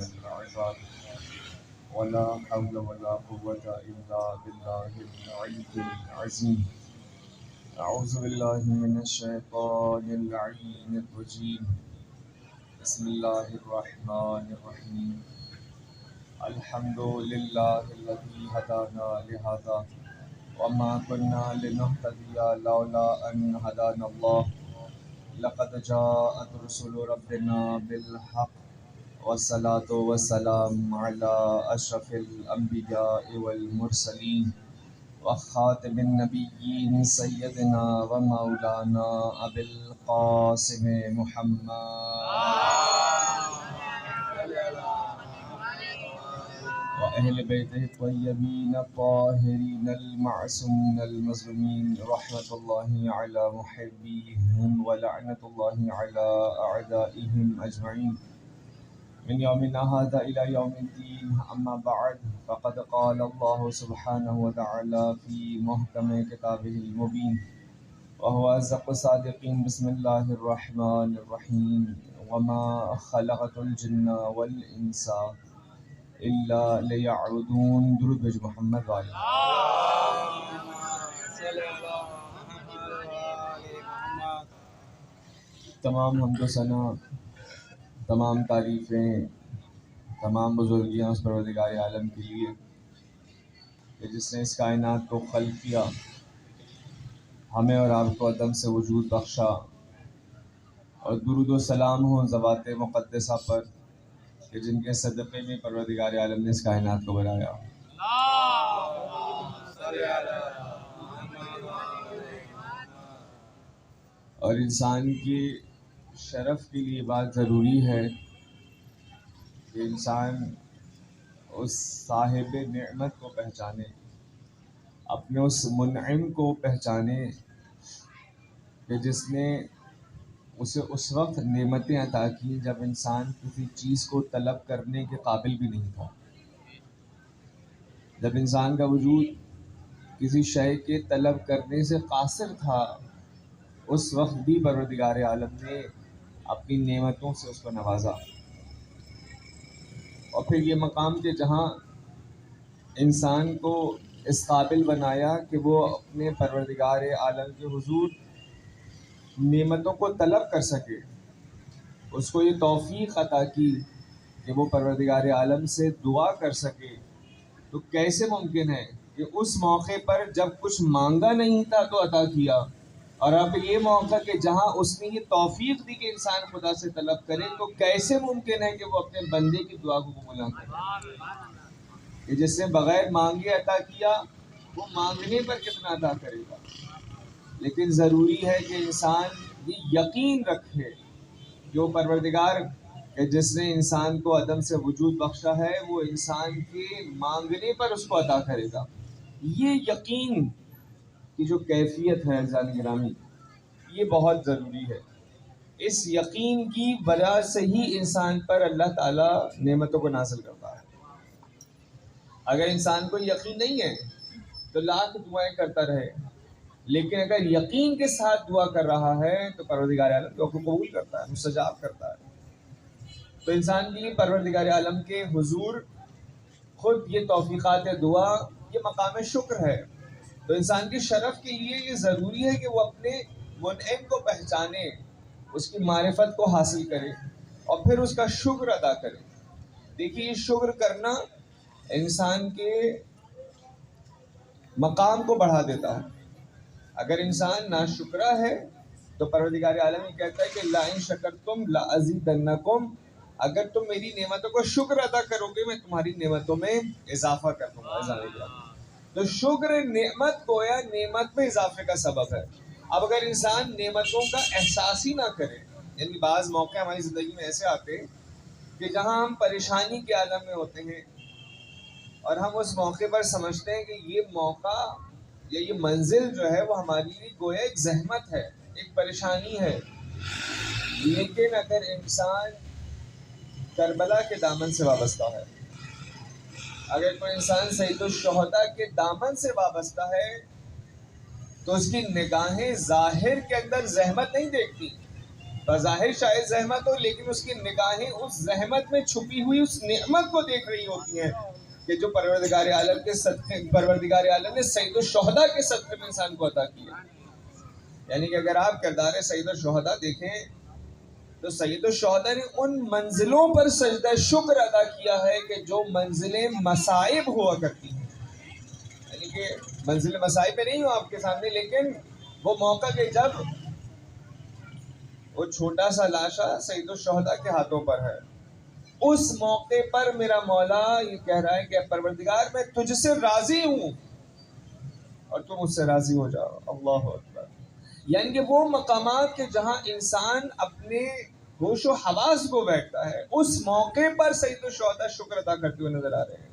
العباد ولا حول ولا قوة إلا بالله العلي العظيم. أعوذ بالله من الشيطان اللعين الرجيم. بسم الله الرحمن الرحيم. الحمد لله الذي هدانا لهذا وما كنا لنهتدي لولا أن هدانا الله. لقد جاءت رسل ربنا بالحق والصلاة والسلام على أشرف الأنبياء والمرسلين وخاتم النبيين سيدنا ومولانا أبي القاسم محمد وأهل بيته الطيبين الطاهرين المعصومين المظلومين، رحمة الله على محبيهم ولعنة الله على أعدائهم أجمعين من يومنا هذا إلى يوم الدين. أما بعد، فقد قال الله سبحانه وتعالى في محكم كتابه المبين وهو أصدق الصادقين. بسم الله الرحمن الرحيم. وما خلقت الجن والإنس إلا ليعبدون. درود بھیج محمد والے. تمام حمد و ثنا، تمام تعریفیں، تمام بزرگیاں اس پروردگار عالم کے لیے کہ جس نے اس کائنات کو خلق کیا، ہمیں اور آپ کو عدم سے وجود بخشا، اور درود و سلام ہوں ذوات مقدسہ پر کہ جن کے صدقے میں پروردگار عالم نے اس کائنات کو بنایا. اور انسان کی شرف کے لیے بات ضروری ہے کہ انسان اس صاحب نعمت کو پہچانے، اپنے اس منعم کو پہچانے کہ جس نے اسے اس وقت نعمتیں عطا کی جب انسان کسی چیز کو طلب کرنے کے قابل بھی نہیں تھا، جب انسان کا وجود کسی شے کے طلب کرنے سے قاصر تھا. اس وقت بھی پروردگار عالم نے اپنی نعمتوں سے اس کو نوازا. اور پھر یہ مقام کہ جہاں انسان کو اس قابل بنایا کہ وہ اپنے پروردگار عالم کے حضور نعمتوں کو طلب کر سکے، اس کو یہ توفیق عطا کی کہ وہ پروردگار عالم سے دعا کر سکے. تو کیسے ممکن ہے کہ اس موقع پر جب کچھ مانگا نہیں تھا تو عطا کیا، اور اب یہ موقع کہ جہاں اس نے یہ توفیق دی کہ انسان خدا سے طلب کرے، تو کیسے ممکن ہے کہ وہ اپنے بندے کی دعا کو قبول نہ کرے؟ کہ جس نے بغیر مانگے عطا کیا وہ مانگنے پر کتنا عطا کرے گا. لیکن ضروری ہے کہ انسان یہ یقین رکھے کہ وہ پروردگار کہ جس نے انسان کو عدم سے وجود بخشا ہے وہ انسان کے مانگنے پر اس کو عطا کرے گا. یہ یقین کی جو کیفیت ہے عزیزان گرامی، یہ بہت ضروری ہے. اس یقین کی وجہ سے ہی انسان پر اللہ تعالیٰ نعمتوں کو نازل کرتا ہے. اگر انسان کو یقین نہیں ہے تو لاکھ دعائیں کرتا رہے، لیکن اگر یقین کے ساتھ دعا کر رہا ہے تو پروردگار عالم دعا کو قبول کرتا ہے، مستجاب کرتا ہے. تو انسان کے لیے پروردگار عالم کے حضور خود یہ توفیقات دعا، یہ مقام شکر ہے. تو انسان کے شرف کے لیے یہ ضروری ہے کہ وہ اپنے منعم کو پہچانے، اس کی معرفت کو حاصل کرے اور پھر اس کا شکر ادا کرے. دیکھیے، یہ شکر کرنا انسان کے مقام کو بڑھا دیتا ہے. اگر انسان ناشکرا ہے تو پروردگار عالم یہ کہتا ہے کہ لَإِن شَكَرْتُمْ لَأَزِيدَنَّكُمْ، اگر تم میری نعمتوں کو شکر ادا کرو گے میں تمہاری نعمتوں میں اضافہ کر دوں گا. تو شکر نعمت گویا نعمت میں اضافے کا سبب ہے. اب اگر انسان نعمتوں کا احساس ہی نہ کرے، یعنی بعض موقع ہماری زندگی میں ایسے آتے کہ جہاں ہم پریشانی کے عالم میں ہوتے ہیں اور ہم اس موقع پر سمجھتے ہیں کہ یہ موقع یا یہ منزل جو ہے وہ ہمارے لیے گویا ایک زحمت ہے، ایک پریشانی ہے. لیکن اگر انسان کربلا کے دامن سے وابستہ ہے، اگر کوئی انسان سید الشہداء کے دامن سے وابستہ ہے تو اس کی نگاہیں ظاہر کے اندر زحمت نہیں دیکھتی، بظاہر شاید زحمت ہو، لیکن اس کی نگاہیں اس زحمت میں چھپی ہوئی اس نعمت کو دیکھ رہی ہوتی ہیں کہ جو پروردگار عالم کے صدقے، پروردگار عالم نے سید الشہداء کے صدقے میں انسان کو عطا کیا. یعنی کہ اگر آپ کردار سید الشہداء دیکھیں تو سید الشہداء نے ان منزلوں پر سجدہ شکر ادا کیا ہے کہ جو منزلیں مصائب ہوا کرتی ہیں. یعنی کہ منزل مصائب پہ نہیں ہوں آپ کے سامنے، لیکن وہ موقع کہ جب وہ چھوٹا سا لاشا سید الشہداء کے ہاتھوں پر ہے، اس موقع پر میرا مولا یہ کہہ رہا ہے کہ پروردگار میں تجھ سے راضی ہوں اور تم مجھ سے راضی ہو جاؤ. اللہ اکبر. یعنی کہ وہ مقامات کہ جہاں انسان اپنے ہوش و حواس کو بیٹھتا ہے، اس موقع پر سید الشہداء شکر ادا کرتے ہوئے نظر آ رہے ہیں.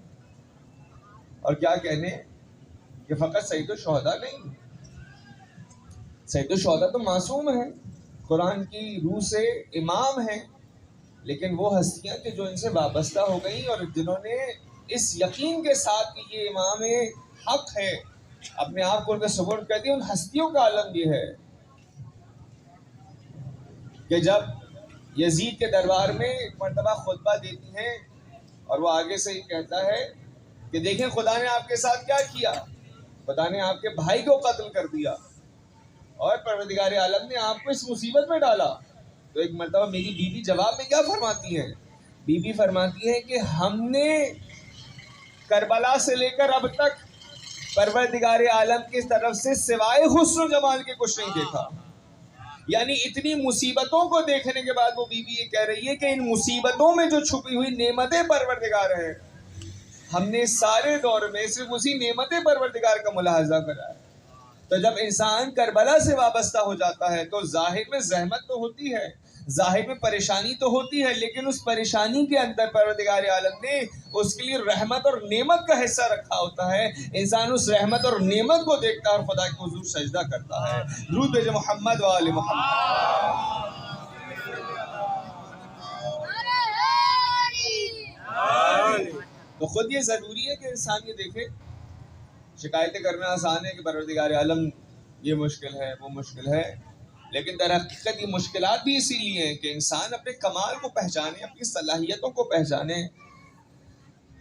اور کیا کہنے کہ فقط سید الشہداء نہیں، سید الشہداء تو معصوم ہیں، قرآن کی روح سے امام ہیں، لیکن وہ ہستیاں کہ جو ان سے وابستہ ہو گئیں اور جنہوں نے اس یقین کے ساتھ کہ یہ امام حق ہے اپنے آپ کو ان کے سپرد کر دیا، ان ہستیوں کا عالم یہ ہے کہ جب یزید کے دربار میں ایک مرتبہ خطبہ دیتی ہیں اور وہ آگے سے ہی کہتا ہے کہ دیکھیں خدا نے آپ کے ساتھ کیا کیا، خدا نے آپ کے بھائی کو قتل کر دیا اور پروردگار عالم نے آپ کو اس مصیبت میں ڈالا. تو ایک مرتبہ میری بیوی جواب میں کیا فرماتی ہیں؟ بیوی فرماتی ہے کہ ہم نے کربلا سے لے کر اب تک پروردگار عالم کی طرف سے سوائے حسن و جمال کے کچھ نہیں دیکھا. یعنی اتنی مصیبتوں کو دیکھنے کے بعد وہ بیوی یہ کہہ رہی ہے کہ ان مصیبتوں میں جو چھپی ہوئی نعمتیں پروردگار ہیں، ہم نے سارے دور میں صرف اسی نعمت پروردگار کا ملاحظہ کرا ہے. تو جب انسان کربلا سے وابستہ ہو جاتا ہے تو ظاہر میں زحمت تو ہوتی ہے، ظاہر میں پریشانی تو ہوتی ہے، لیکن اس پریشانی کے اندر پروردگار عالم نے اس کے لیے رحمت اور نعمت کا حصہ رکھا ہوتا ہے. انسان اس رحمت اور نعمت کو دیکھتا ہے اور خدا کے حضور سجدہ کرتا ہے. درود بھیجے محمد و آل محمد. تو خود یہ ضروری ہے کہ انسان یہ دیکھے. شکایتیں کرنا آسان ہے کہ پروردگار عالم یہ مشکل ہے وہ مشکل ہے، لیکن در حقیقت یہ مشکلات بھی اسی لیے ہیں کہ انسان اپنے کمال کو پہچانے، اپنی صلاحیتوں کو پہچانے.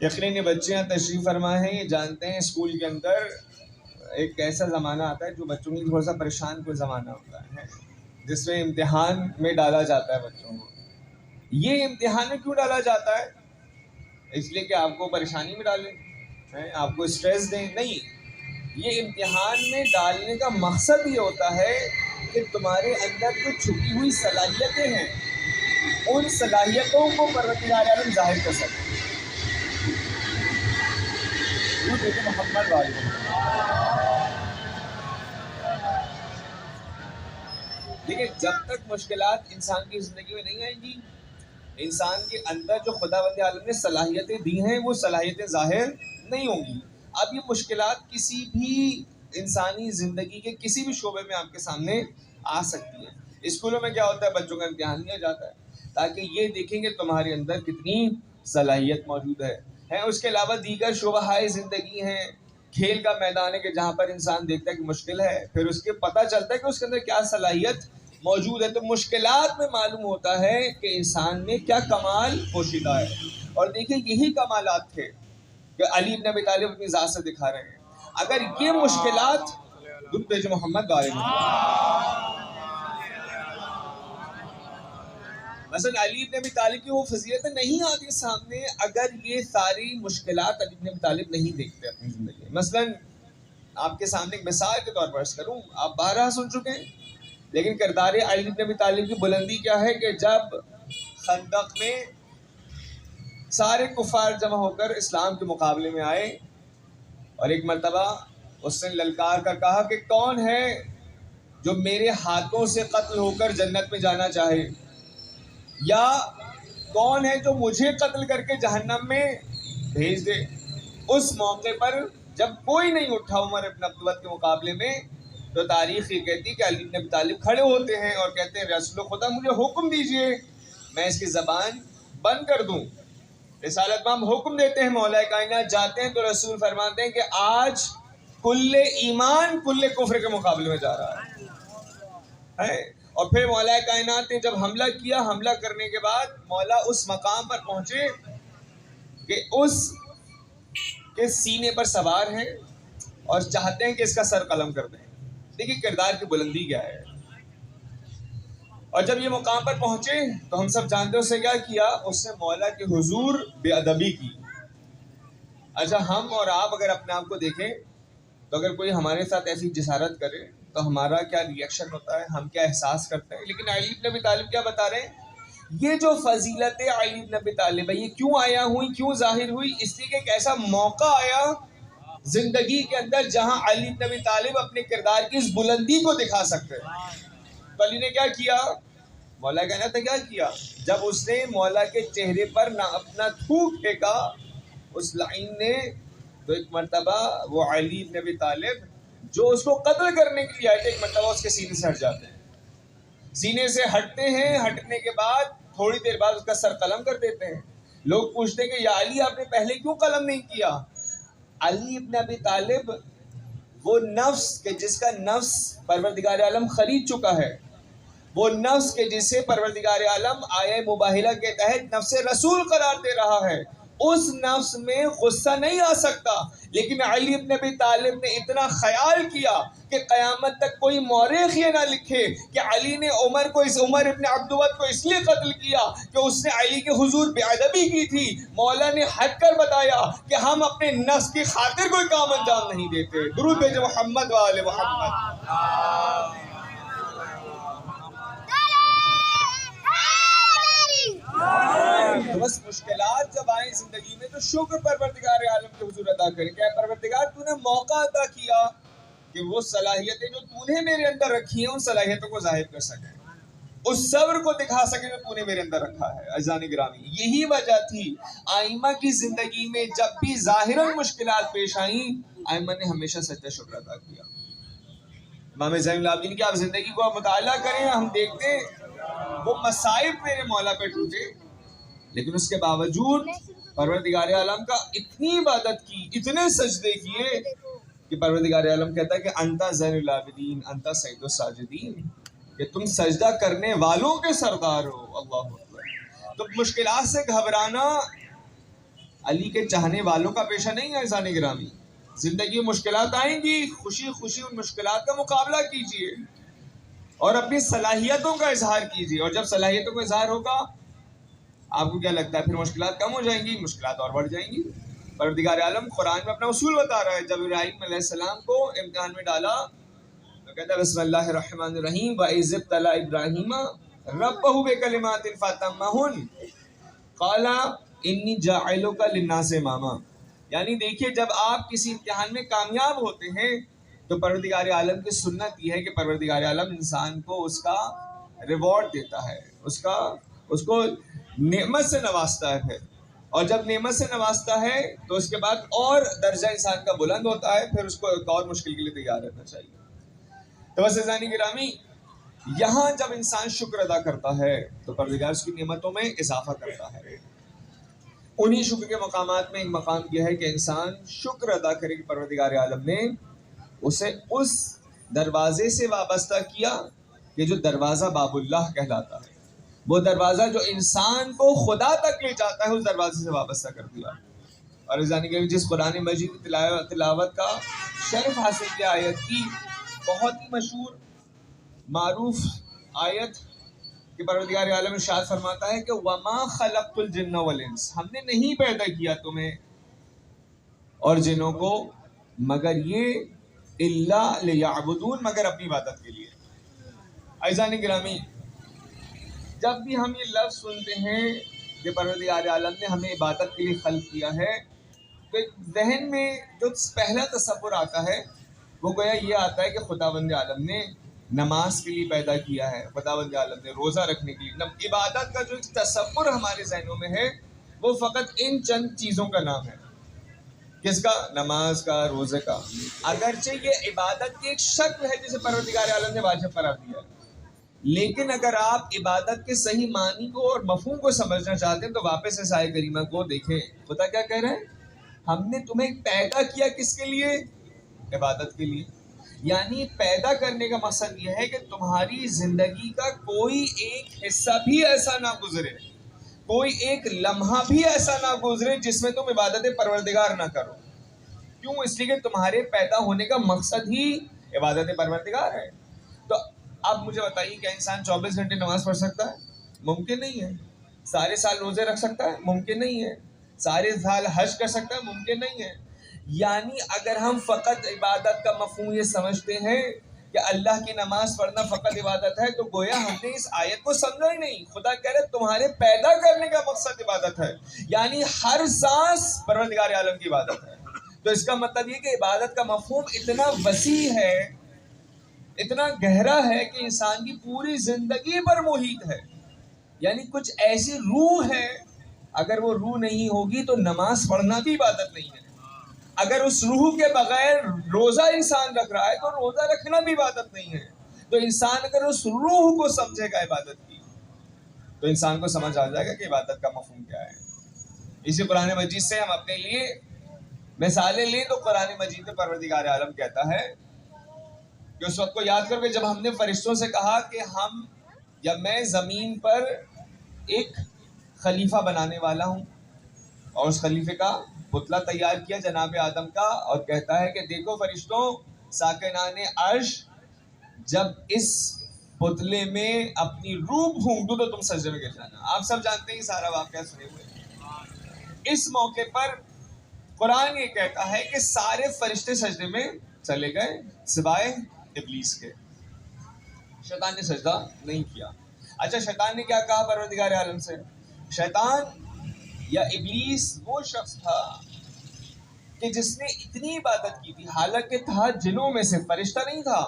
یقیناً بچے یہاں تشریف فرما ہیں، یہ جانتے ہیں اسکول کے اندر ایک ایسا زمانہ آتا ہے جو بچوں کے لیے تھوڑا سا پریشان کوئی زمانہ ہوتا ہے، جس میں امتحان میں ڈالا جاتا ہے بچوں کو. یہ امتحان میں کیوں ڈالا جاتا ہے؟ اس لیے کہ آپ کو پریشانی میں ڈالیں، آپ کو اسٹریس دیں؟ نہیں، یہ امتحان میں ڈالنے کا مقصد یہ ہوتا ہے کہ تمہارے اندر جو چھپی ہوئی صلاحیتیں ہیں ان صلاحیتوں کو پروردگار عالم ظاہر کر سکے. محمد والے دیکھیں، جب تک مشکلات انسان کی زندگی میں نہیں آئیں گی، انسان کے اندر جو خدا بند عالم نے صلاحیتیں دی ہیں وہ صلاحیتیں ظاہر نہیں ہوں گی. اب یہ مشکلات کسی بھی انسانی زندگی کے کسی بھی شعبے میں آپ کے سامنے آ سکتی ہیں. اسکولوں میں کیا ہوتا ہے؟ بچوں کا امتحان لیا جاتا ہے تاکہ یہ دیکھیں کہ تمہارے اندر کتنی صلاحیت موجود ہے. اس کے علاوہ دیگر شعبہ زندگی ہیں، کھیل کا میدان ہے کہ جہاں پر انسان دیکھتا ہے کہ مشکل ہے، پھر اس کے پتہ چلتا ہے کہ اس کے اندر کیا صلاحیت موجود ہے. تو مشکلات میں معلوم ہوتا ہے کہ انسان میں کیا کمال پوشیدہ ہے. اور دیکھیں یہی کمالات تھے کہ علی بن ابی طالب اپنی ذات سے دکھا رہے ہیں. اگر یہ مشکلات جو محمد بارے میں مثلا علی بن ابی طالب کی وہ فضیلتیں نہیں آتی سامنے اگر یہ ساری مشکلات علی بن ابی طالب نہیں دیکھتے اپنی زندگی میں. مثلا آپ کے سامنے ایک مثال کے طور پر عرض کروں، آپ بارہا سن چکے ہیں، لیکن کردار علی بن ابی طالب کی بلندی کیا ہے کہ جب خندق میں سارے کفار جمع ہو کر اسلام کے مقابلے میں آئے اور ایک مرتبہ اس نے للکار کر کہا کہ کون ہے جو میرے ہاتھوں سے قتل ہو کر جنت میں جانا چاہے، یا کون ہے جو مجھے قتل کر کے جہنم میں بھیج دے. اس موقع پر جب کوئی نہیں اٹھا عمر ابن عبدالوت کے مقابلے میں تو تاریخ یہ کہتی کہ علی بن ابی طالب کھڑے ہوتے ہیں اور کہتے ہیں رسول خدا مجھے حکم دیجئے میں اس کی زبان بند کر دوں. رسالت مام حکم دیتے ہیں، مولا کائنات جاتے ہیں تو رسول فرماتے ہیں کہ آج کل ایمان کل کفر کے مقابلے میں جا رہا ہے. اور پھر مولا کائنات نے جب حملہ کیا، حملہ کرنے کے بعد مولا اس مقام پر پہنچے کہ اس کے سینے پر سوار ہیں اور چاہتے ہیں کہ اس کا سر قلم کر دیں. دیکھیے کردار کی بلندی کیا ہے. اور جب یہ مقام پر پہنچے تو ہم سب جانتے ہیں اس نے کیا کیا. اس نے مولا کے حضور بے ادبی کی. اچھا ہم اور آپ اگر اپنے آپ کو دیکھیں تو اگر کوئی ہمارے ساتھ ایسی جسارت کرے تو ہمارا کیا ری ایکشن ہوتا ہے، ہم کیا احساس کرتے ہیں. لیکن علی بن ابی طالب کیا بتا رہے ہیں، یہ جو فضیلت علی بن ابی طالب ہے یہ کیوں آیا ہوئی، کیوں ظاہر ہوئی؟ اس لیے کہ ایک ایسا موقع آیا زندگی کے اندر جہاں علی بن ابی طالب اپنے کردار کی اس بلندی کو دکھا سکتے ہیں. تو علی نے کیا کیا؟ مولا کہنا تھا کیا کیا؟ جب اس نے مولا کے چہرے پر نہ اپنا تھوک پھینکا اس لائن نے، تو ایک مرتبہ وہ علی بن ابی طالب جو اس کو قتل کرنے کے لیے آئے تھے، ایک مرتبہ اس کے سینے سے ہٹ جاتے ہیں. سینے سے ہٹتے ہیں، ہٹنے کے بعد تھوڑی دیر بعد اس کا سر قلم کر دیتے ہیں. لوگ پوچھتے ہیں کہ یا علی آپ نے پہلے کیوں قلم نہیں کیا؟ علی بن ابی طالب وہ نفس کہ جس کا نفس پروردگار عالم خرید چکا ہے، وہ نفس کے جسے پروردگار عالم آیہ مباہلہ کے تحت نفس رسول قرار دے رہا ہے، اس نفس میں غصہ نہیں آ سکتا. لیکن علی بن ابی طالب نے اتنا خیال کیا کہ قیامت تک کوئی مورخ یہ نہ لکھے کہ علی نے عمر ابن عبدود کو اس لیے قتل کیا کہ اس نے علی کے حضور بے ادبی کی تھی. مولا نے ہٹ کر بتایا کہ ہم اپنے نفس کی خاطر کوئی کام انجام نہیں دیتے. درود بھیجو محمد و آل محمد. تو بس مشکلات جب آئیں زندگی میں تو شکر پروردگار عالم کے حضور ادا کریں کہ اے پروردگار تو نے موقع عطا کیا کہ وہ صلاحیتیں جو تو نے میرے اندر رکھی ہیں ان صلاحیتوں کو ظاہر کر سکیں، اس صبر کو دکھا سکیں جو تو نے میرے اندر رکھا ہے. عزیزان گرامی، یہی وجہ تھی ائمہ کی زندگی میں جب بھی ظاہراً مشکلات پیش آئیں ائمہ نے ہمیشہ سجدہ شکر ادا کیا. امام زین العابدین کی آپ زندگی کو مطالعہ کریں، ہم دیکھتے ہیں وہ مصائب میرے مولا پہ ٹوٹے لیکن اس کے باوجود پروردگار عالم کا اتنی عبادت کی، اتنے سجدے کیے کہ پروردگار عالم کہتا ہے کہ انتا زین العابدین انتا سید الساجدین، کہ تم سجدہ کرنے والوں کے سردار ہو. اللہ اکبر. تو مشکلات سے گھبرانا علی کے چاہنے والوں کا پیشہ نہیں ہے. عزیزان گرامی، زندگی میں مشکلات آئیں گی، خوشی خوشی ان مشکلات کا مقابلہ کیجیے اور اپنی صلاحیتوں کا اظہار کیجیے. اور جب صلاحیتوں کا اظہار ہوگا آپ کو کیا لگتا ہے پھر مشکلات کم ہو جائیں گی؟ مشکلات اور بڑھ جائیں گی. پروردگار عالم قرآن میں اپنا اصول بتا رہا ہے. جب ابراہیم علیہ السلام کو امتحان میں ڈالا تو کہتا ہے بسم اللہ الرحمن الرحیم وَإِذِ ابْتَلَىٰ إِبْرَاهِيمَ رَبَّهُ بِكَلِمَاتٍ فَأَتَمَّهُنَّ قَالَ إِنِّي جَاعِلُكَ لِلنَّاسِ إِمَامًا. یعنی دیکھیے جب آپ کسی امتحان میں کامیاب ہوتے ہیں تو پروردگار عالم کی سنت یہ ہے کہ پروردگار عالم انسان کو اس کا ریوارڈ دیتا ہے، اس کو نعمت سے نوازتا ہے. پھر اور جب نعمت سے نوازتا ہے تو اس کے بعد اور درجہ انسان کا بلند ہوتا ہے، پھر اس کو ایک اور مشکل کے لیے تیار رہنا چاہیے. تو بس عزیزان گرامی، یہاں جب انسان شکر ادا کرتا ہے تو پروردگار اس کی نعمتوں میں اضافہ کرتا ہے. انہی شکر کے مقامات میں ایک مقام یہ ہے کہ انسان شکر ادا کرے کہ پروردگار عالم نے اسے اس دروازے سے وابستہ کیا کہ جو دروازہ باب اللہ کہلاتا ہے، وہ دروازہ جو انسان کو خدا تک لے جاتا ہے، اس دروازے سے وابستہ کر دیا. اور جس قرآن مجید کی تلاوت کا شرف حاصل کیا آیت کی، بہت ہی مشہور معروف آیت کہ پروردگار عالم ارشاد فرماتا ہے کہ وَمَا خَلَقْتُ الْجِنَّ وَالْإِنسَ، ہم نے نہیں پیدا کیا تمہیں اور جنوں کو مگر یہ إِلَّا لِيَعْبُدُونَ، مگر اپنی عبادت کے لیے. عزیزان گرامی، جب بھی ہم یہ لفظ سنتے ہیں کہ پروردگار عالم نے ہمیں عبادت کے لیے خلق کیا ہے تو ذہن میں جو پہلا تصور آتا ہے وہ گویا یہ آتا ہے کہ خداوند عالم نے نماز کے لیے پیدا کیا ہے، خداوند عالم نے روزہ رکھنے کے لیے. عبادت کا جو ایک تصور ہمارے ذہنوں میں ہے وہ فقط ان چند چیزوں کا نام ہے. کس کا؟ نماز کا، روزے کا. اگرچہ یہ عبادت کی ایک شکل ہے جسے پروردگار عالم نے واجب قرار دیا ہے، لیکن اگر آپ عبادت کے صحیح معنی کو اور مفہوم کو سمجھنا چاہتے ہیں تو واپس اس آیت کریمہ کو دیکھیں. خدا کیا کہہ رہے ہیں؟ ہم نے تمہیں پیدا کیا کس کے لیے؟ عبادت کے لیے. یعنی پیدا کرنے کا مقصد یہ ہے کہ تمہاری زندگی کا کوئی ایک حصہ بھی ایسا نہ گزرے، کوئی ایک لمحہ بھی ایسا نہ گزرے جس میں تم عبادت پروردگار نہ کرو. کیوں؟ اس لیے کہ تمہارے پیدا ہونے کا مقصد ہی عبادت پروردگار ہے. تو اب مجھے بتائیے، کیا انسان 24 گھنٹے نماز پڑھ سکتا ہے؟ ممکن نہیں ہے. سارے سال روزے رکھ سکتا ہے؟ ممکن نہیں ہے. سارے سال حج کر سکتا ہے؟ ممکن نہیں ہے. یعنی اگر ہم فقط عبادت کا مفہوم یہ سمجھتے ہیں کہ اللہ کی نماز پڑھنا فقط عبادت ہے، تو گویا ہم نے اس آیت کو سمجھا ہی نہیں. خدا کہہ رہے تمہارے پیدا کرنے کا مقصد عبادت ہے، یعنی ہر سانس پروردگار عالم کی عبادت ہے. تو اس کا مطلب یہ کہ عبادت کا مفہوم اتنا وسیع ہے، اتنا گہرا ہے کہ انسان کی پوری زندگی پر محیط ہے. یعنی کچھ ایسی روح ہے، اگر وہ روح نہیں ہوگی تو نماز پڑھنا بھی عبادت نہیں ہے. اگر اس روح کے بغیر روزہ انسان رکھ رہا ہے تو روزہ رکھنا بھی عبادت نہیں ہے. تو انسان اگر اس روح کو سمجھے گا عبادت کی، تو انسان کو سمجھ آ جائے گا کہ عبادت کا مفہوم کیا ہے. اسی قرآن مجید سے ہم اپنے لیے مثالیں لیں تو قرآن مجید میں پروردگار عالم کہتا ہے کہ اس وقت کو یاد کرو کہ جب ہم نے فرشتوں سے کہا کہ ہم یا میں زمین پر ایک خلیفہ بنانے والا ہوں، اور اس خلیفے کا پتلا تیار کیا جناب آدم کا، اور کہتا ہے کہ دیکھو فرشتوں، ساکنان عرش جب اس پتلے میں اپنی روح پھونک دوں تو تم سجدے میں گر جانا. آپ سب جانتے ہیں سارا واقعہ سنے ہوئے. اس موقع پر قرآن یہ کہتا ہے کہ سارے فرشتے سجدے میں چلے گئے سوائے ابلیس کے. شیطان نے سجدہ نہیں کیا. اچھا، شیطان نے کیا کہا پروردگار عالم سے؟ شیطان یا ابلیس وہ شخص تھا کہ جس نے اتنی عبادت کی تھی، حالانکہ تھا جنوں میں سے، فرشتہ نہیں تھا،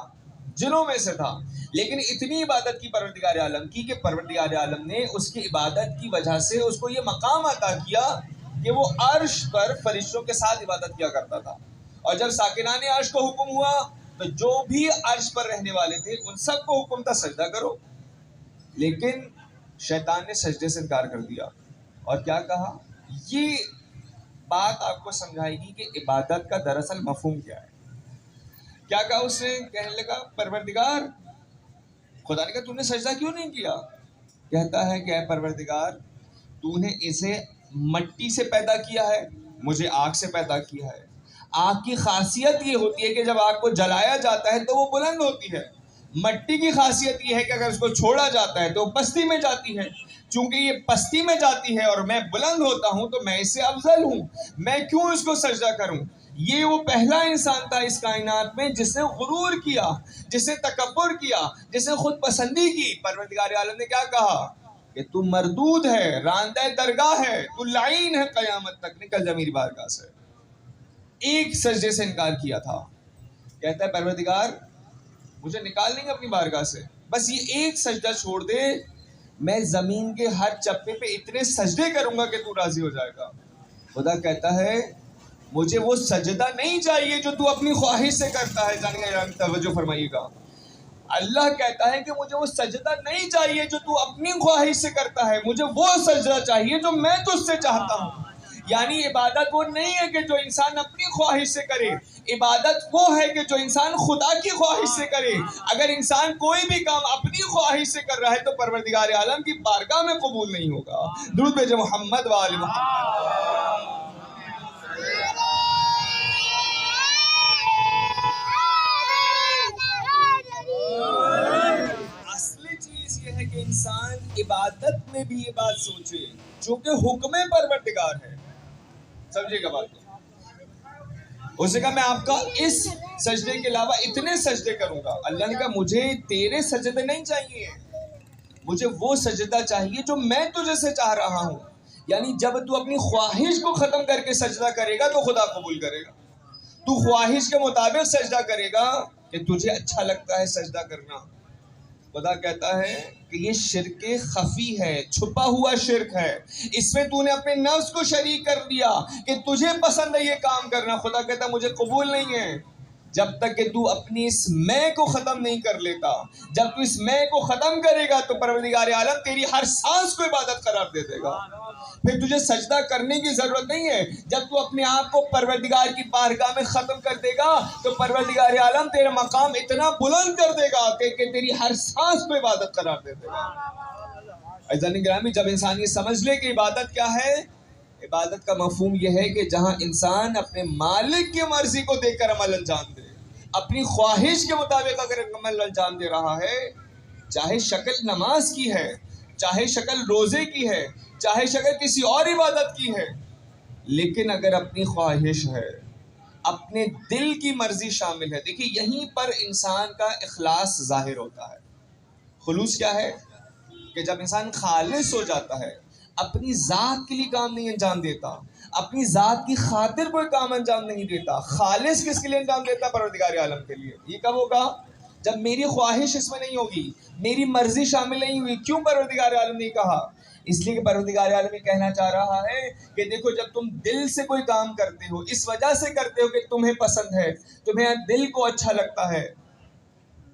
جنوں میں سے تھا، لیکن اتنی عبادت کی پروردگار عالم کی کہ پروردگار عالم نے اس کی عبادت کی وجہ سے اس کو یہ مقام عطا کیا کہ وہ عرش پر فرشتوں کے ساتھ عبادت کیا کرتا تھا. اور جب ساکنان عرش کو حکم ہوا تو جو بھی عرش پر رہنے والے تھے ان سب کو حکم تھا سجدہ کرو. لیکن شیطان نے سجدے سے انکار کر دیا اور کیا کہا؟ یہ بات آپ کو سمجھائے گی کہ عبادت کا دراصل مفہوم کیا ہے. کیا کہا اس نے؟ کہنے لگا پروردگار، خدا نے کہا تو نے سجدہ کیوں نہیں کیا؟ کہتا ہے کہ اے پروردگار، تو نے اسے مٹی سے پیدا کیا ہے، مجھے آگ سے پیدا کیا ہے. آگ کی خاصیت یہ ہوتی ہے کہ جب آگ کو جلایا جاتا ہے تو وہ بلند ہوتی ہے. مٹی کی خاصیت یہ ہے کہ اگر اس کو چھوڑا جاتا ہے تو وہ پستی میں جاتی ہے. چونکہ یہ پستی میں جاتی ہے اور میں بلند ہوتا ہوں تو میں اس سے افضل ہوں، میں کیوں اس کو سجدہ کروں؟ یہ وہ پہلا انسان تھا اس کائنات میں جس نے غرور کیا، جس نے تکبر کیا، جس نے خود پسندی کی. پروردگار عالم نے کیا کہا کہ تو مردود ہے، راندہ درگاہ ہے، تو لعین ہے، قیامت تک نکل جا میری بارگاہ سے. ایک سجدے سے انکار کیا تھا. کہتا ہے پروردگار مجھے نکال لیں گے اپنی بارگاہ سے، بس یہ ایک سجدہ چھوڑ دے، میں زمین کے ہر چپے پہ اتنے سجدے کروں گا کہ تو راضی ہو جائے گا. خدا کہتا ہے مجھے وہ سجدہ نہیں چاہیے جو تو اپنی خواہش سے کرتا ہے. جانیے توجہ فرمائیے گا. اللہ کہتا ہے کہ مجھے وہ سجدہ نہیں چاہیے جو تو اپنی خواہش سے کرتا ہے، مجھے وہ سجدہ چاہیے جو میں تجھ سے چاہتا ہوں. یعنی عبادت وہ نہیں ہے کہ جو انسان اپنی خواہش سے کرے، عبادت وہ ہے کہ جو انسان خدا کی خواہش سے کرے. اگر انسان کوئی بھی کام اپنی خواہش سے کر رہا ہے تو پروردگار عالم کی بارگاہ میں قبول نہیں ہوگا. درود بھیجے محمد و آل محمد. اصلی چیز یہ ہے کہ انسان عبادت میں بھی یہ بات سوچے چونکہ حکم پروردگار ہے. سمجھے گا بات؟ اس نے کہا میں آپ کا اس سجدے کے علاوہ اتنے سجدے کروں گا. اللہ نے کہا مجھے تیرے سجدے نہیں چاہیے، مجھے وہ سجدہ چاہیے جو میں تجھے سے چاہ رہا ہوں. یعنی جب تو اپنی خواہش کو ختم کر کے سجدہ کرے گا تو خدا قبول کرے گا. تو خواہش کے مطابق سجدہ کرے گا کہ تجھے اچھا لگتا ہے سجدہ کرنا. خدا کہتا ہے کہ یہ شرک خفی ہے، چھپا ہوا شرک ہے. اس میں تو نے اپنے نفس کو شریک کر دیا کہ تجھے پسند ہے یہ کام کرنا. خدا کہتا ہے مجھے قبول نہیں ہے. جب تک کہ تو اپنی اس میں کو ختم نہیں کر لیتا. جب تو اس میں کو ختم کرے گا تو پروردگار عالم تیری ہر سانس کو عبادت قرار دے دے گا. پھر تجھے سجدہ کرنے کی ضرورت نہیں ہے. جب تو اپنے آپ کو پروردگار کی بارگاہ میں ختم کر دے گا تو پروردگار عالم تیرا مقام اتنا بلند کر دے گا کہ تیری ہر سانس کو عبادت قرار دے دے گا. عزیزان گرامی، جب انسان یہ سمجھ لے کہ عبادت کیا ہے، عبادت کا مفہوم یہ ہے کہ جہاں انسان اپنے مالک کی مرضی کو دیکھ کر عمل انجام دے، اپنی خواہش کے مطابق اگر عمل انجام دے رہا ہے، چاہے شکل نماز کی ہے، چاہے شکل روزے کی ہے، چاہے شکل کسی اور عبادت کی ہے، لیکن اگر اپنی خواہش ہے، اپنے دل کی مرضی شامل ہے. دیکھیے یہیں پر انسان کا اخلاص ظاہر ہوتا ہے. خلوص کیا ہے؟ کہ جب انسان خالص ہو جاتا ہے، اپنی ذات کے لیے کام نہیں انجام دیتا، اپنی ذات کی خاطر کوئی کام انجام نہیں دیتا. خالص کس کے لیے انجام دیتا؟ پروردگار عالم کے لیے. یہ کب ہوگا؟ جب میری خواہش اس میں نہیں ہوگی، میری مرضی شامل نہیں ہوئی. کیوں پروردگار عالم نے کہا؟ اس لیے کہ پروردگار عالم یہ کہنا چاہ رہا ہے کہ دیکھو جب تم دل سے کوئی کام کرتے ہو، اس وجہ سے کرتے ہو کہ تمہیں پسند ہے، تمہیں دل کو اچھا لگتا ہے،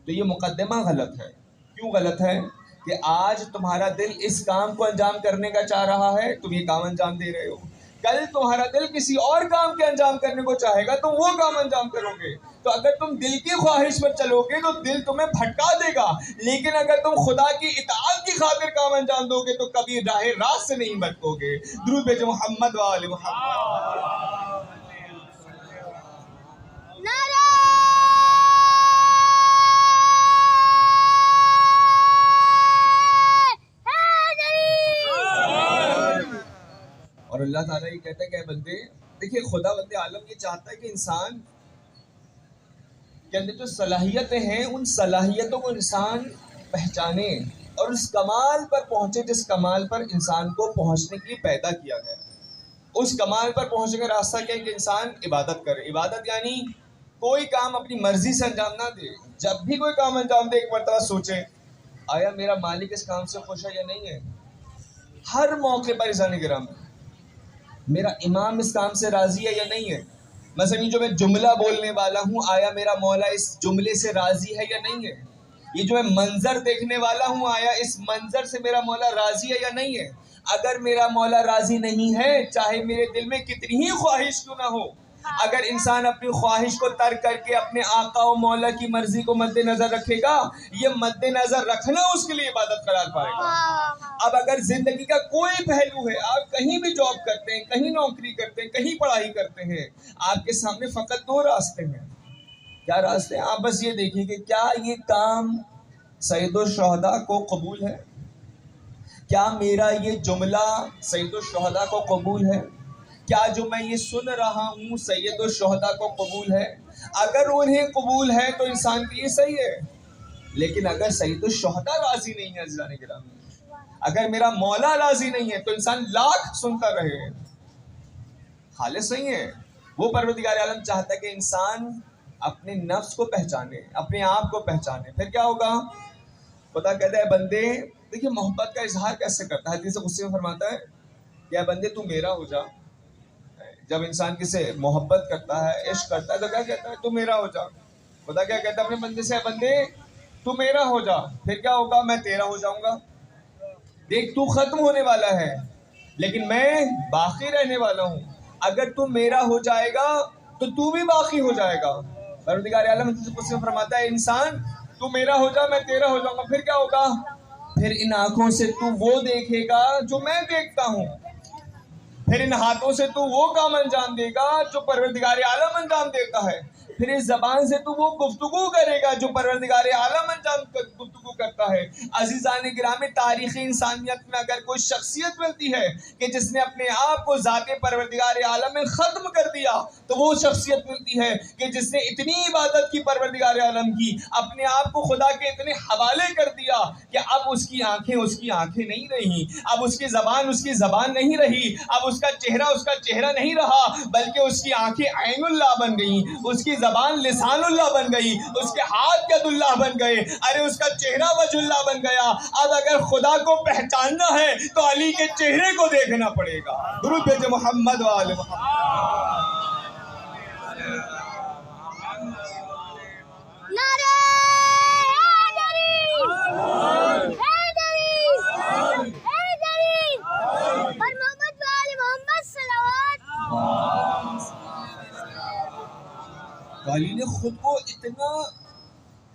تو یہ مقدمہ غلط ہے. کیوں غلط ہے؟ کہ آج تمہارا دل اس کام کو انجام کرنے کا چاہ رہا ہے، تم یہ کام انجام دے رہے ہو. کل تمہارا دل کسی اور کام کے انجام کرنے کو چاہے گا، تم وہ کام انجام کرو گے. تو اگر تم دل کی خواہش پر چلو گے تو دل تمہیں بھٹکا دے گا، لیکن اگر تم خدا کی اطاعت کی خاطر کام انجام دو گے تو کبھی راہ راست سے نہیں بھٹکو گے. درود بھیجو محمد و آل محمد. اور اللہ تعالیٰ یہ کہتا ہے کہ اے بندے، دیکھیے خدا بند عالم یہ چاہتا ہے کہ انسان کے اندر جو صلاحیتیں ہیں ان صلاحیتوں کو انسان پہچانے اور اس کمال پر پہنچے جس کمال پر انسان کو پہنچنے کے لیے پیدا کیا گیا. اس کمال پر پہنچنے کا راستہ کیا ہے کہ انسان عبادت کرے. عبادت یعنی کوئی کام اپنی مرضی سے انجام نہ دے. جب بھی کوئی کام انجام دے ایک مرتبہ سوچے آیا میرا مالک اس کام سے خوش ہے یا نہیں ہے. ہر موقع پر عزیزان گرامی، میرا امام اس کام سے راضی ہے یا نہیں ہے. مثلا یہ جو میں جملہ بولنے والا ہوں، آیا میرا مولا اس جملے سے راضی ہے یا نہیں ہے. یہ جو میں منظر دیکھنے والا ہوں، آیا اس منظر سے میرا مولا راضی ہے یا نہیں ہے. اگر میرا مولا راضی نہیں ہے، چاہے میرے دل میں کتنی ہی خواہش کیوں نہ ہو، اگر انسان اپنی خواہش کو ترک کر کے اپنے آقا و مولا کی مرضی کو مد نظر رکھے گا، یہ مد نظر رکھنا اس کے لیے عبادت قرار پائے گا. اب اگر زندگی کا کوئی پہلو ہے، آپ کہیں بھی جاب کرتے ہیں، کہیں نوکری کرتے ہیں، کہیں پڑھائی کرتے ہیں، آپ کے سامنے فقط دو راستے ہیں. کیا راستے ہیں؟ آپ بس یہ دیکھیں کہ کیا یہ کام سید الشہداء کو قبول ہے؟ کیا میرا یہ جملہ سید الشہداء کو قبول ہے؟ کیا جو میں یہ سن رہا ہوں سید الشہداء کو قبول ہے؟ اگر انہیں قبول ہے تو انسان کے لیے صحیح ہے. لیکن اگر سید الشہداء راضی نہیں ہے عزیزان گرامی، اگر میرا مولا راضی نہیں ہے تو انسان لاکھ سنتا رہے، خالص نہیں ہے. وہ پروردگار عالم چاہتا ہے کہ انسان اپنے نفس کو پہچانے، اپنے آپ کو پہچانے. پھر کیا ہوگا؟ خدا کہتا ہے بندے، دیکھیے محبت کا اظہار کیسے کرتا ہے. حدیث قدسی میں فرماتا ہے کہ اے بندے تو میرا ہو جا. جب انسان کسی سے محبت کرتا ہے، عشق کرتا ہے تو کیا کہتا ہے؟ تو میرا ہو جا. خدا کیا کہتا ہے اپنے بندے سے؟ اے بندے تو میرا ہو جا. پھر کیا ہوگا؟ میں تیرا ہو جاؤں گا. دیکھ تو ختم ہونے والا ہے لیکن میں باقی رہنے والا ہوں. اگر تو میرا ہو جائے گا تو بھی باقی ہو جائے گا. پروردگار عالم حدیث میں فرماتا ہے انسان تو میرا ہو جا، میں تیرا ہو جاؤں گا. پھر کیا ہوگا؟ پھر ان آنکھوں سے تو وہ دیکھے گا جو میں دیکھتا ہوں. پھر ان ہاتھوں سے تو وہ کام انجام دے گا جو پروردگار عالم انجام دیتا ہے. پھر اس زبان سے تو وہ گفتگو کرے گا جو پروردگار عالم انجام گفتگو کرتا ہے. عزیزان گرامی، تاریخ انسانیت میں اگر کوئی شخصیت ملتی ہے کہ جس نے اپنے آپ کو ذات پروردگار عالم میں ختم کر دیا تو وہ شخصیت ملتی ہے کہ جس نے اتنی عبادت کی پروردگار عالم کی، اپنے آپ کو خدا کے اتنے حوالے کر دیا کہ اب اس کی آنکھیں نہیں رہی، اب اس کی زبان نہیں رہی، اب اس کا چہرہ نہیں رہا، بلکہ اس کی آنکھیں عین اللہ بن گئیں، اس کی زبان لسان اللہ بن گئی، اس کے ہاتھ ید اللہ بن گئے، ارے اس کا چہرہ وجہ اللہ بن گیا. اب اگر خدا کو پہچاننا ہے تو علی کے چہرے کو دیکھنا پڑے گا. درود بھیجو محمد و آل محمد. تو علی نے خود کو اتنا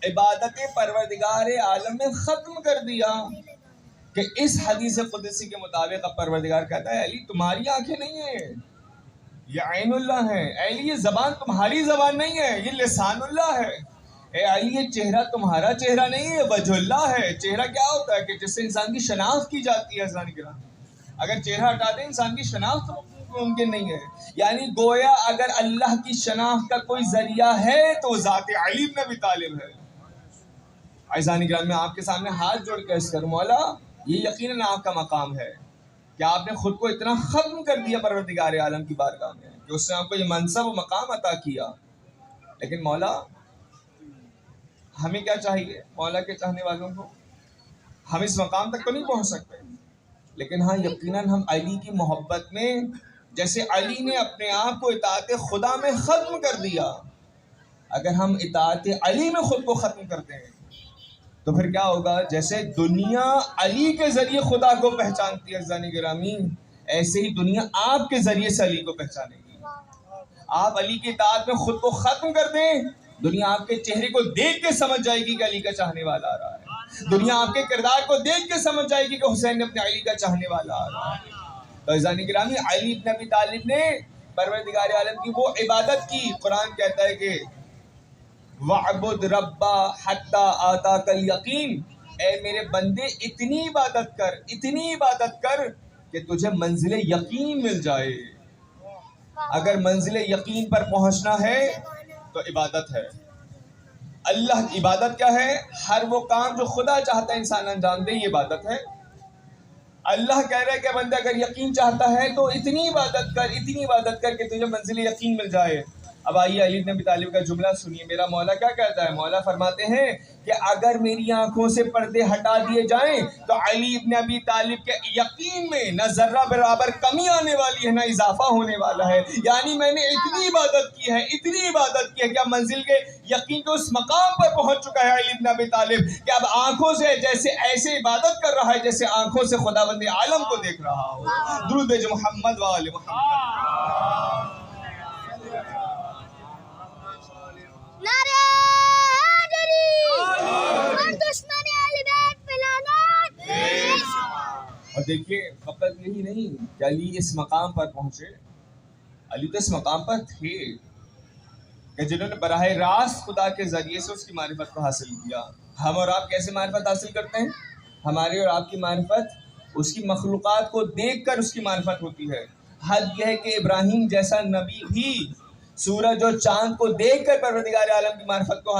عبادت پروردگار عالم میں ختم کر دیا کہ اس حدیث قدسی کے مطابق اب پروردگار کہتا ہے علی تمہاری آنکھیں نہیں ہیں، یہ عین اللہ ہے، علی یہ زبان تمہاری زبان نہیں ہے، یہ لسان اللہ ہے، اے علی یہ چہرہ تمہارا چہرہ نہیں ہے، وجہ اللہ ہے۔ چہرہ کیا ہوتا ہے کہ جس سے انسان کی شناخت کی جاتی ہے عزیزان کرام، اگر چہرہ ہٹا دیں انسان کی شناخت ممکن نہیں ہے، یعنی گویا اگر اللہ کی شناخت کا کوئی ذریعہ ہے تو ذات علی بن ابی طالب ہے۔ عزیزان کرام میں آپ کے سامنے ہاتھ جوڑ کے عرض کروں مولا یہ یقیناً آپ کا مقام ہے کہ آپ نے خود کو اتنا ختم کر دیا پروردگار عالم کی بارگاہ میں کہ اس نے آپ کو یہ منصب و مقام عطا کیا، لیکن مولا ہمیں کیا چاہیے؟ مولا کے چاہنے والوں کو ہم اس مقام تک تو نہیں پہنچ سکتے، لیکن ہاں یقیناً ہم علی کی محبت میں جیسے علی نے اپنے آپ کو اطاعت خدا میں ختم کر دیا، اگر ہم اطاعت علی میں خود کو ختم کر دیں تو پھر کیا ہوگا؟ جیسے دنیا علی کے ذریعے خدا کو پہچانتی ہے عزیزان گرامی، ایسے ہی دنیا آپ کے ذریعے سے علی کو پہچانے گی۔ آپ علی کی اطاعت میں خود کو ختم کر دیں، دنیا آپ کے چہرے کو دیکھ کے سمجھ جائے گی کہ علی کا چاہنے والا آ رہا ہے، دنیا آپ کے کردار کو دیکھ کے سمجھ جائے گی کہ حسین اپنے علی کا چاہنے والا آ رہا ہے۔ تو عزیزان گرامی علی بن ابی طالب نے پروردگار عالم کی وہ عبادت کی، قرآن کہتا ہے کہ وَعْبُدْ رَبَّ حَتَّى آتَاكَ الْيَقِينَ، اے میرے بندے اتنی عبادت کر کہ تجھے منزل یقین مل جائے۔ اگر منزل یقین پر پہنچنا ہے تو عبادت ہے۔ اللہ عبادت کیا ہے؟ ہر وہ کام جو خدا چاہتا ہے انسان انجام دے، یہ عبادت ہے۔ اللہ کہہ رہا ہے کہ بندہ اگر یقین چاہتا ہے تو اتنی عبادت کر کہ تجھے منزل یقین مل جائے۔ اب آئیے علی بن ابی طالب کا جملہ سنیے، میرا مولا کیا کہتا ہے؟ مولا فرماتے ہیں کہ اگر میری آنکھوں سے پردے ہٹا دیے جائیں تو علی بن ابی طالب کے یقین میں نہ ذرہ برابر کمی آنے والی ہے نہ اضافہ ہونے والا ہے، یعنی میں نے اتنی عبادت کی ہے کہ اب منزل کے یقین کے اس مقام پر پہنچ چکا ہے علی بن ابی طالب کہ اب آنکھوں سے جیسے ایسے عبادت کر رہا ہے جیسے آنکھوں سے خداوند عالم کو دیکھ رہا ہو۔ درود جو محمد و آل محمد۔ اور دیکھیے فقط یہی نہیں کہ علی اس مقام پر پہنچے، علی تو اس مقام پر تھے کہ جنہوں نے براہ راست خدا کے ذریعے سے اس کی معرفت کو حاصل کیا۔ ہم اور آپ کیسے معرفت حاصل کرتے ہیں؟ ہماری اور آپ کی معرفت اس کی مخلوقات کو دیکھ کر اس کی معرفت ہوتی ہے۔ حد یہ ہے کہ ابراہیم جیسا نبی بھی سورج اور چاند کو دیکھ کر پروردگار عالم کی معرفت کو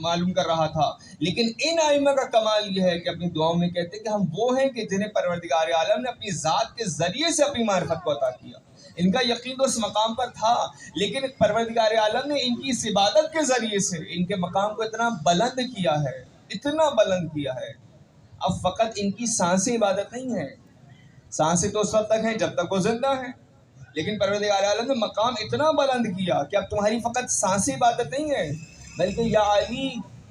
معلوم کر رہا تھا، لیکن ان ائمہ کا کمال یہ ہے کہ اپنی دعاؤں میں کہتے ہیں کہ ہم وہ ہیں کہ جنہیں پروردگار عالم نے اپنی ذات کے ذریعے سے اپنی معرفت کو عطا کیا۔ ان کا یقین تو اس مقام پر تھا، لیکن پروردگار عالم نے ان کی اس عبادت کے ذریعے سے ان کے مقام کو اتنا بلند کیا ہے۔ اب فقط ان کی سانسیں عبادت نہیں ہے، سانسیں تو اس وقت تک ہیں جب تک وہ زندہ ہیں، لیکن پروردگار عالم نے مقام اتنا بلند کیا کہ اب تمہاری فقط سانسیں عبادت نہیں ہے، بلکہ یا علی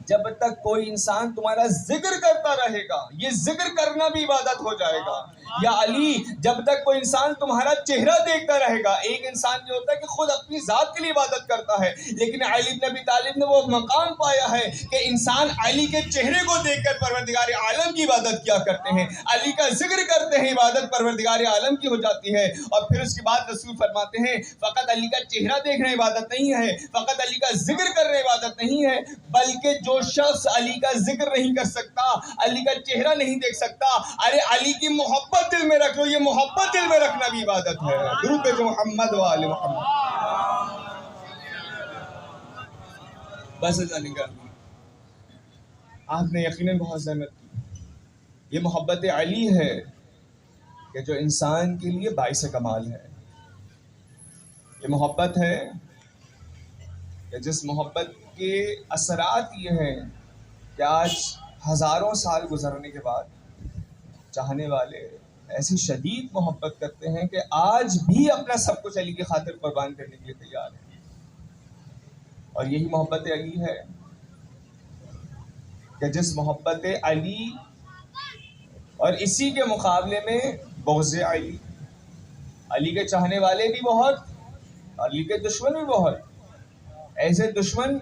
جب تک کوئی انسان تمہارا ذکر کرتا رہے گا یہ ذکر کرنا بھی عبادت ہو جائے گا۔ یا علی جب تک کوئی انسان تمہارا چہرہ دیکھتا رہے گا، ایک انسان یہ ہوتا ہے کہ خود اپنی ذات کے لیے عبادت کرتا ہے، لیکن علی بن ابی طالب نے وہ مقام پایا ہے کہ انسان علی کے چہرے کو دیکھ کر پروردگار عالم کی عبادت کیا کرتے ہیں، علی کا ذکر کرتے ہیں، عبادت پروردگار عالم کی ہو جاتی ہے۔ اور پھر اس کے بعد رسول فرماتے ہیں فقط علی کا چہرہ دیکھنا عبادت نہیں ہے، فقط علی کا ذکر کرنا عبادت نہیں ہے، بلکہ جو شخص علی کا ذکر نہیں کر سکتا، علی کا چہرہ نہیں دیکھ سکتا، ارے علی کی محبت دل میں رکھ لو، یہ محبت دل میں رکھنا بھی عبادت ہے۔ درود جو محمد و آل محمد۔ بس جانے گا آپ نے یقیناً بہت زحمت کی، یہ محبت علی ہے کہ جو انسان کے لیے باعث کمال ہے، یہ محبت ہے کہ جس محبت کے اثرات یہ ہیں کہ آج ہزاروں سال گزرنے کے بعد چاہنے والے ایسی شدید محبت کرتے ہیں کہ آج بھی اپنا سب کچھ علی کی خاطر قربان کرنے کے لیے تیار ہیں۔ اور یہی محبت علی ہے کہ جس محبت علی اور اسی کے مقابلے میں بغض علی، علی کے چاہنے والے بھی بہت، علی کے دشمن بھی بہت، ایسے دشمن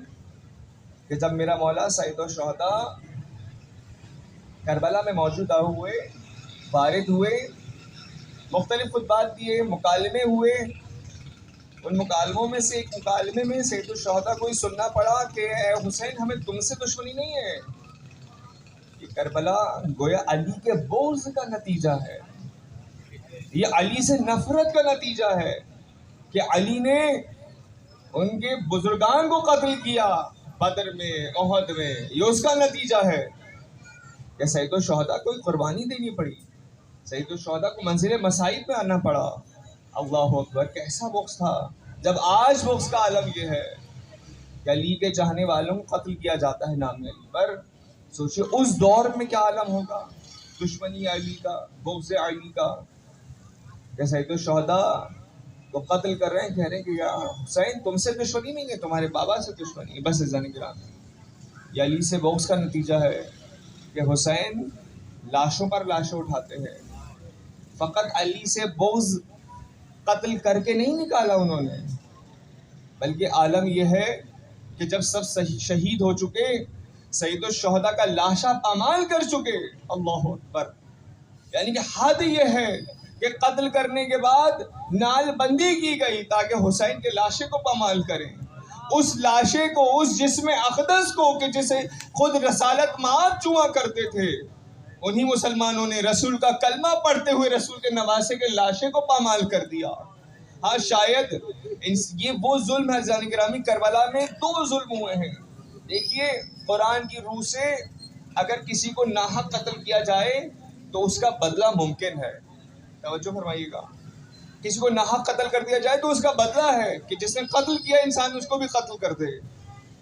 کہ جب میرا مولا سید الشہداء کربلا میں موجود ہوئے، وارد ہوئے، مختلف خطبات دیے، مکالمے ہوئے، ان مکالموں میں سے ایک مکالمے میں سید الشہداء کو ہی سننا پڑا کہ اے حسین ہمیں تم سے دشمنی نہیں ہے، یہ کربلا گویا علی کے بغض کا نتیجہ ہے، یہ علی سے نفرت کا نتیجہ ہے کہ علی نے ان کے بزرگان کو قتل کیا بدر میں، احد میں، یہ اس کا نتیجہ ہے کہ سید الشہداء کو قربانی دینی پڑی، سید الشہداء کو منزل مصائب میں آنا پڑا۔ اللہ اکبر، کیسا بغض تھا! جب آج بغض کا عالم یہ ہے کہ علی کے چاہنے والوں کو قتل کیا جاتا ہے نام علی پر، سوچئے اس دور میں کیا عالم ہوگا، دشمنی علی کا، بغض علی کا، کہ سید الشہداء کو قتل کر رہے ہیں، کہہ رہے ہیں کہ یا حسین تم سے دشمنی نہیں ہے، تمہارے بابا سے دشمنی ہے۔ بس عزیزان گرامی، یہ علی سے بغض کا نتیجہ ہے کہ حسین لاشوں پر لاشوں اٹھاتے ہیں۔ فقط علی سے بغض قتل کر کے نہیں نکالا انہوں نے، بلکہ عالم یہ ہے کہ جب سب شہید ہو چکے، سید الشہداء کا لاشا پامال کر چکے، اللہ اکبر، یعنی کہ حد یہ ہے کہ قتل کرنے کے بعد نال بندی کی گئی تاکہ حسین کے لاشے کو پامال کریں، اس لاشے کو، اس جسم اقدس کو کہ جسے خود رسالت مآب چوا کرتے تھے، انہی مسلمانوں نے رسول کا کلمہ پڑھتے ہوئے رسول کے نواسے کے لاشے کو پامال کر دیا۔ ہاں شاید یہ وہ ظلم ہے عزیزان گرامی، کربلا میں 2 ظلم ہوئے ہیں۔ دیکھیے قرآن کی روح سے اگر کسی کو ناحق قتل کیا جائے تو اس کا بدلہ ممکن ہے، توجہ فرمائیے گا، کسی کو ناحق قتل کر دیا جائے تو اس کا بدلہ ہے کہ جس نے قتل کیا انسان اس کو بھی قتل کر دے،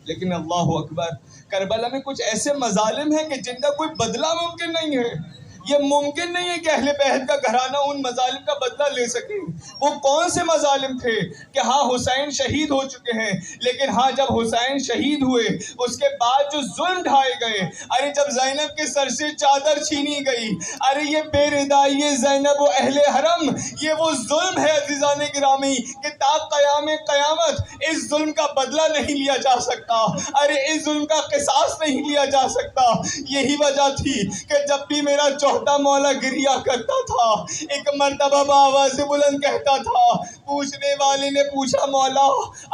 لیکن اللہ اکبر، کربلا میں کچھ ایسے مظالم ہیں کہ جن کا کوئی بدلہ ممکن نہیں ہے۔ یہ ممکن نہیں ہے کہ اہل بیت کا گھرانہ ان مظالم کا بدلہ لے سکے۔ وہ کون سے مظالم تھے کہ ہاں حسین شہید ہو چکے ہیں، لیکن ہاں جب حسین شہید ہوئے اس کے بعد جو ظلم ڈھائے گئے، ارے جب زینب کے سر سے چادر چھینی گئی، ارے یہ بے ردائی زینب و اہل حرم، یہ وہ ظلم ہے عزیزان گرامی کہ تا قیام قیامت اس ظلم کا بدلہ نہیں لیا جا سکتا، ارے اس ظلم کا قصاص نہیں لیا جا سکتا۔ یہی وجہ تھی کہ جب بھی میرا چوتھا مولا گریا کرتا تھا، ایک مرتبہ بآواز بلند کہتا تھا، پوچھنے والے نے پوچھا مولا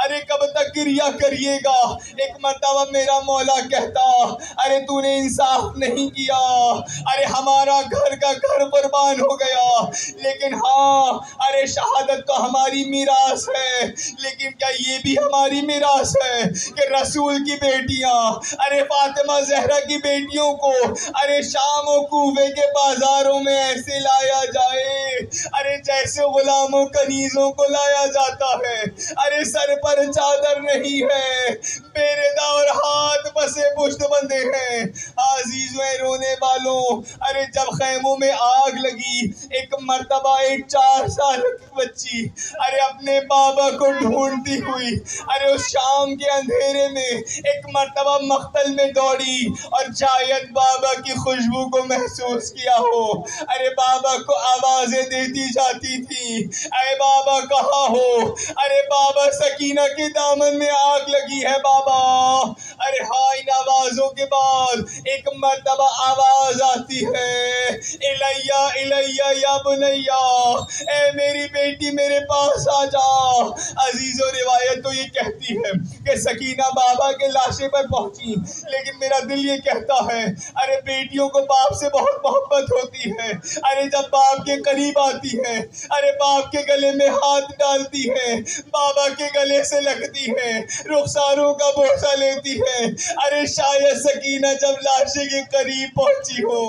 ارے کب تک گریا کریے گا؟ ایک مرتبہ میرا مولا کہتا، ارے تو نے انصاف نہیں کیا، ارے ہمارا گھر کا گھر قربان ہو گیا، لیکن ہاں ارے شہادت تو ہماری میراث ہے، لیکن کیا یہ بھی ہماری میراث ہے کہ رسول کی بیٹیاں، ارے فاطمہ زہرا کی بیٹیوں کو ارے شام و کوفے کے بازاروں میں ایسے لایا جائے، ارے جیسے غلاموں کنیزوں کو لایا جاتا ہے، ارے سر پر چادر نہیں ہے، بے ردا اور ہاتھ بسے پشت بندے ہیں۔ عزیزوں رونے والوں، ارے جب خیموں میں آگ لگی، ایک مرتبہ ایک 4 سال کی بچی ارے اپنے بابا کو ڈھونڈتی ہوئی ارے اس شام کے اندھیرے میں ایک مرتبہ مقتل میں دوڑی اور شاید بابا کی خوشبو کو محسوس کیا ہو، ارے بابا کو آوازیں دیتی جاتی تھی، اے بابا کہاں ہو؟ ارے بابا سکینہ کے دامن میں آگ لگی ہے بابا۔ ارے ہاں ان آوازوں کے بعد ایک مرتبہ آواز آتی ہے، الیہ الیہ یا بنیا، اے میری بیٹی میرے پاس آ جا۔ عزیزو روایت تو یہ کہتی ہے کہ سکینہ بابا کے لاشے پر پہنچی، لیکن میرا دل یہ کہتا ہے ارے بیٹیوں کو باپ سے بہت محبت ہوتی ہے، ارے جب باپ کے قریب آتی ہے، ارے باپ کے گلے میں ہاتھ ڈالتی ہے، بابا کے گلے سے لگتی ہے، رخساروں کا بوسہ لیتی ہے، ارے شاید سکینہ جب لاشے کے قریب پہنچی ہو،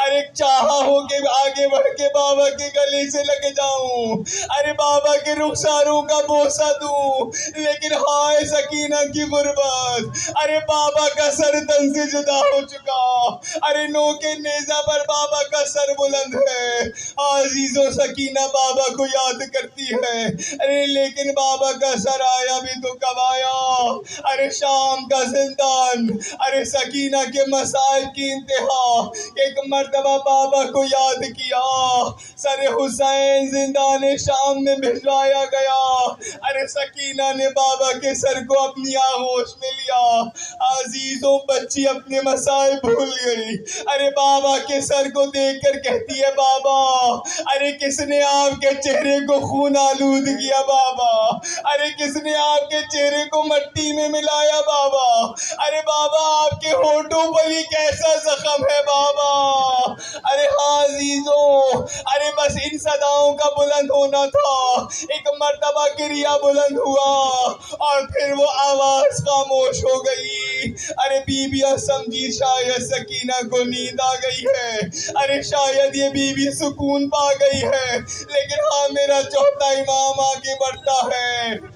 ارے چاہا ہو کہ آگے بڑھ کے بابا کے گلے سے لگ جاؤں، ارے بابا کے رخساروں کا بوسہ دوں، لیکن ہائے سکینہ کی غربت، ارے بابا کا سر تن سے جدا ہو چکا، ارے نو کے نیزہ پر بابا کا سر بلند ہے۔ عزیزو سکینہ بابا کو یاد کرتی ہے، ارے لیکن بابا کا سر آیا بھی تو کب آیا؟ ارے شام کا زندان، ارے سکینہ کے مصائب کی انتہا، ایک مرتبہ بابا کو یاد کیا، سر حسین زندان شام میں بھجوایا گیا۔ ارے سکینہ نے بابا کے سر کو اپنی آغوش میں لیا۔ عزیزوں بچی اپنے مسائل بھول گئی۔ ارے بابا کے سر کو دیکھ کر کہتی ہے بابا ارے کس نے آپ کے چہرے کو خون آلود کیا بابا؟ ارے کس نے آپ کے چہرے کو مٹی میں ملایا بابا؟ ارے بابا آپ کے ہونٹوں پر یہ کیسا زخم ہے بابا؟ ارے ہاں عزیزوں، ارے بس ان صداؤں کا بلند ہونا تھا۔ ایک مرتبہ گریہ بلند ہوا اور پھر وہ آواز خاموش ہو گئی۔ ارے بیویاں سمجھی شاید سکینہ کو نیند آ گئی ہے، ارے شاید یہ بیوی سکون پا گئی ہے، لیکن ہاں میرا چوتھا امام آگے بڑھتا ہے۔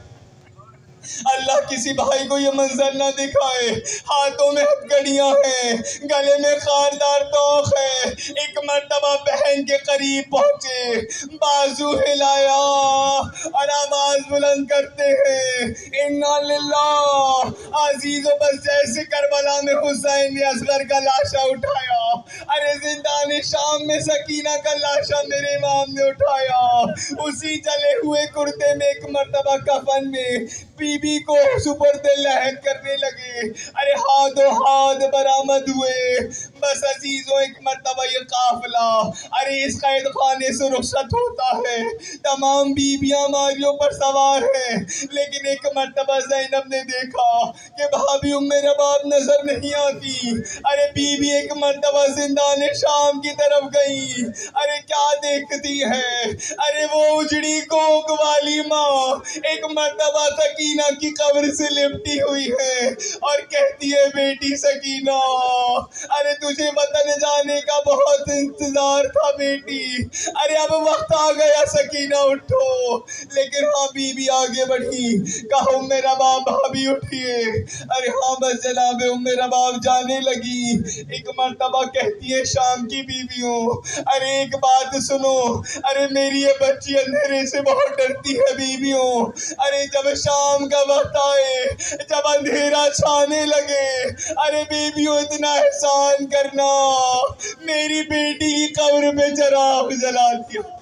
اللہ کسی بھائی کو یہ منظر نہ دکھائے، ہاتھوں میں ہتھکڑیاں ہیں، گلے میں خاردار توق ہے۔ ایک مرتبہ بہن کے قریب پہنچے، بازو ہلایا اور آواز بلند کرتے ہیں انا للہ۔ عزیزوں بس جیسے کربلا میں حسین نے اصغر کا لاشا اٹھایا، ارے زندان شام میں سکینہ کا لاشا میرے امام نے اٹھایا۔ اسی جلے ہوئے کرتے میں ایک مرتبہ کفن میں بی بی کو سپرد لحد کرنے لگے۔ ارے ہاتھ و ہاتھ برآمد ہوئے۔ بس عزیزوں ایک مرتبہ یہ قافلہ ارے اس قید خانے سے رخصت ہوتا ہے، تمام بیویاں ماریوں پر سوار ہیں، لیکن ایک مرتبہ زینب نے دیکھا کہ بھابھی ام رباب نظر نہیں آتی۔ ارے بیوی ایک مرتبہ زندان شام کی طرف گئی، ارے کیا دیکھتی ہے؟ ارے وہ اجڑی کوک والی ماں ایک مرتبہ سکینہ کی قبر سے لپٹی ہوئی ہے اور کہتی ہے بیٹی سکینہ ارے تجھے وطن جانے کا بہت انتظار تھا بیٹی، ارے اب وقت آ گیا سکینہ اٹھو۔ لیکن ہاں بیوی آگے بڑھی، کہا ام رباب بھابھی اٹھیے۔ ارے ہاں بس جناب ام رباب جانے لگی۔ ایک مرتبہ کہتی ہے شام کی بیویوں ارے ایک بات سنو، ارے میری یہ بچی اندھیرے سے بہت ڈرتی ہے بیویوں، ارے جب شام کا وقت آئے، جب اندھیرا چھانے لگے، ارے بیویوں اتنا احسان کرنا میری بیٹی کی قبر میں چراغ جلا دیا۔